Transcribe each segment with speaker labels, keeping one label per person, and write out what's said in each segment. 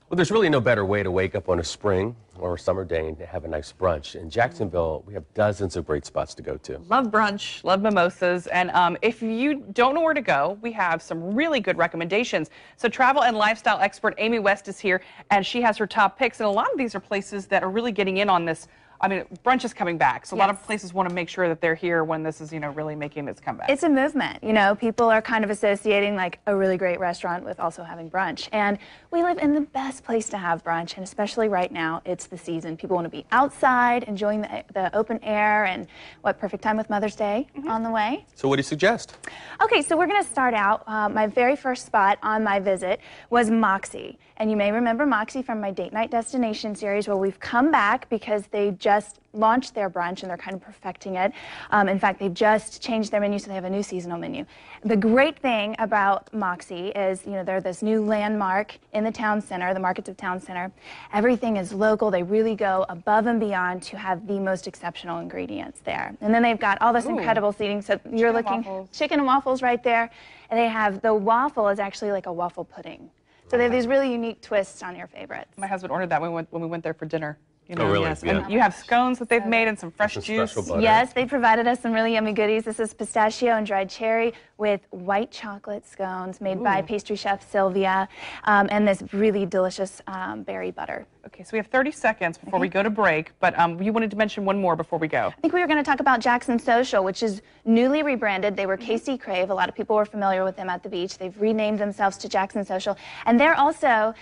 Speaker 1: Well, there's really no better way to wake up on a spring or a summer day and have a nice brunch. In Jacksonville, we have dozens of great spots to go to.
Speaker 2: Love brunch, love mimosas, and if you don't know where to go, we have some really good recommendations. So travel and lifestyle expert Amy West is here, and she has her top picks, and a lot of these are places that are really getting in on this. I mean, brunch is coming back, so a lot of places want to make sure that they're here when this is, really making its comeback.
Speaker 3: It's a movement, people are kind of associating like a really great restaurant with also having brunch. And we live in the best place to have brunch, and especially right now, it's the season. People want to be outside, enjoying the open air, and what perfect time with Mother's Day on the way.
Speaker 1: So what do you suggest?
Speaker 3: Okay, so we're going to start out. My very first spot on my visit was Moxie. And you may remember Moxie from my Date Night Destination series, where we've come back because they just launched their brunch and they're kind of perfecting it. In fact, they've just changed their menu, so they have a new seasonal menu. The great thing about Moxie is, they're this new landmark in the town center, the markets of town center. Everything is local. They really go above and beyond to have the most exceptional ingredients there. And then they've got all this incredible seating. So you're looking chicken and waffles right there. And they have the waffle is actually like a waffle pudding. So they have these really unique twists on your favorites.
Speaker 2: My husband ordered that when we went there for dinner.
Speaker 1: Oh, really?
Speaker 2: Yes.
Speaker 1: Yeah.
Speaker 2: And you have scones that they've made and some fresh juice.
Speaker 3: Yes, they provided us some really yummy goodies. This is pistachio and dried cherry with white chocolate scones made by pastry chef Sylvia, and this really delicious berry butter.
Speaker 2: Okay, so we have 30 seconds before we go to break, but you wanted to mention one more before we go.
Speaker 3: I think we were going to talk about Jackson Social, which is newly rebranded. They were KC Crave. A lot of people were familiar with them at the beach. They've renamed themselves to Jackson Social, and they're also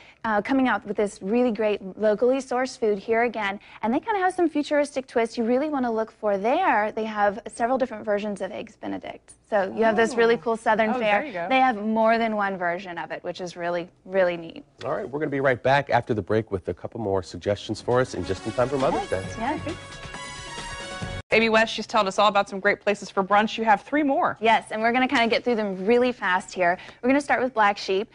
Speaker 3: coming out with this really great locally sourced food here again, and they kind of have some futuristic twists you really want to look for there. They have several different versions of Eggs Benedict. So you have this really cool Southern fare.
Speaker 2: There you go.
Speaker 3: They have more than one version of it, which is really, really neat.
Speaker 1: All right, we're going to be right back after the break with a couple more suggestions for us, and just in time for Mother's Day.
Speaker 3: Yeah.
Speaker 2: Amy West, she's telling us all about some great places for brunch. You have 3 more.
Speaker 3: Yes, and we're going to kind of get through them really fast here. We're going to start with Black Sheep.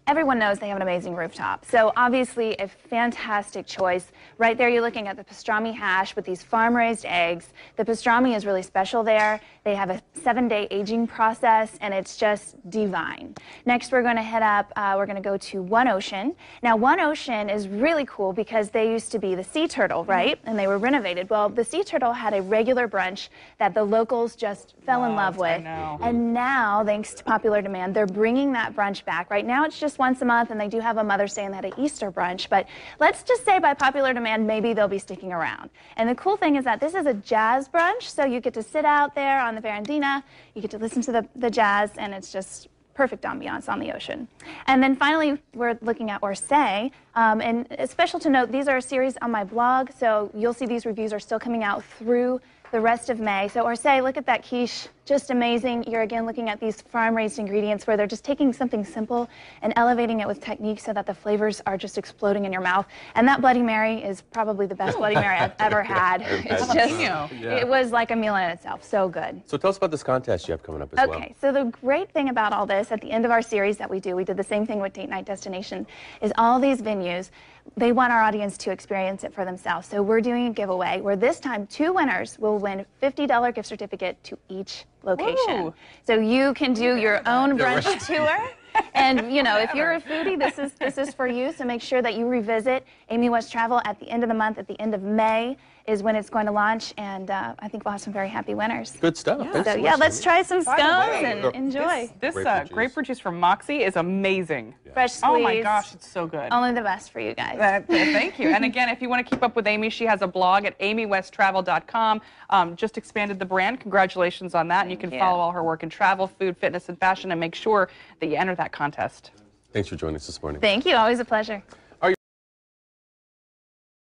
Speaker 3: Everyone knows they have an amazing rooftop. So obviously a fantastic choice. Right there you're looking at the pastrami hash with these farm-raised eggs. The pastrami is really special there. They have a 7-day aging process, and it's just divine. Next we're going to head up, we're going to go to One Ocean. Now One Ocean is really cool because they used to be the Sea Turtle, right? And they were renovated. Well, the Sea Turtle had a regular brunch that the locals just fell in love with. And now, thanks to popular demand, they're bringing that brunch back. Right now it's just once a month, and they do have a Mother's Day and that Easter brunch, but let's just say by popular demand, maybe they'll be sticking around. And the cool thing is that this is a jazz brunch, so you get to sit out there on the verandina, you get to listen to the jazz, and it's just perfect ambiance on the ocean. And then finally, we're looking at Orsay, and it's special to note, these are a series on my blog, so you'll see these reviews are still coming out through the rest of May. So Orsay, look at that quiche, just amazing. You're again looking at these farm-raised ingredients where they're just taking something simple and elevating it with technique so that the flavors are just exploding in your mouth. And that Bloody Mary is probably the best Bloody Mary I've ever had. It's just, it was like a meal in itself, so good.
Speaker 1: So tell us about this contest you have coming up as well.
Speaker 3: Okay, so the great thing about all this, at the end of our series that we did the same thing with Date Night Destination, is all these venues, they want our audience to experience it for themselves. So we're doing a giveaway where this time 2 winners will win $50 gift certificate to each location.
Speaker 2: Ooh.
Speaker 3: So you can do your own brunch tour. And if you're a foodie, this is for you. So make sure that you revisit Amy West Travel at the end of the month, at the end of May is when it's going to launch, and I think we'll have some very happy winners.
Speaker 1: Good stuff.
Speaker 3: Yeah. So yeah, let's try some scones and enjoy.
Speaker 2: This grapefruit juice from Moxie is amazing.
Speaker 3: Fresh squeeze.
Speaker 2: Oh my gosh, it's so good.
Speaker 3: Only the best for you guys.
Speaker 2: Thank you. And again, if you want to keep up with Amy, she has a blog at amywesttravel.com. Just expanded the brand. Congratulations on that. And you can follow all her work in travel, food, fitness, and fashion, and make sure that you enter that contest.
Speaker 1: Thanks for joining us this morning.
Speaker 3: Thank you. Always a pleasure.